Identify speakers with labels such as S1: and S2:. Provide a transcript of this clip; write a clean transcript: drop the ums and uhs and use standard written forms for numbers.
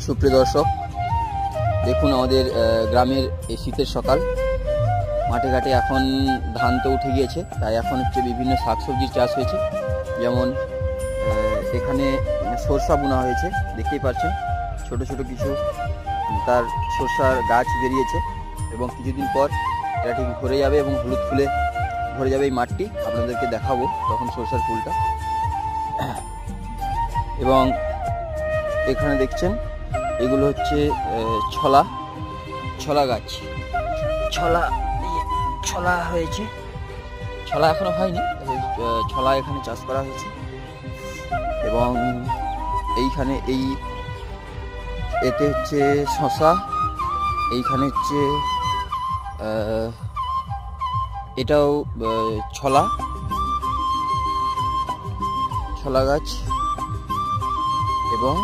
S1: সুপ্রিয় দর্শক, দেখুন আমাদের গ্রামের এই শীতের সকাল। মাঠে ঘাটে এখন ধান তো উঠে গিয়েছে, তাই এখন হচ্ছে বিভিন্ন শাকসবজির চাষ হয়েছে। যেমন এখানে সরষা বোনা হয়েছে, দেখতেই পাচ্ছেন ছোট ছোট কিছু তার সরষার গাছ বেরিয়েছে এবং কিছুদিন পর এটা ঠিক ভরে যাবে এবং হলুদ ফুলে ভরে যাবে এই মাঠটি। আপনাদেরকে দেখাবো তখন সরষার ফুলটা। এবং এখানে দেখছেন এগুলো হচ্ছে ছলা গাছ। ছলা হয়েছে, ছলা এখনো হয়নি, ছলা এখানে চাষ করা হয়েছে। এবং এইখানে এতে হচ্ছে শশা, এইখানে হচ্ছে এটাও ছলা গাছ এবং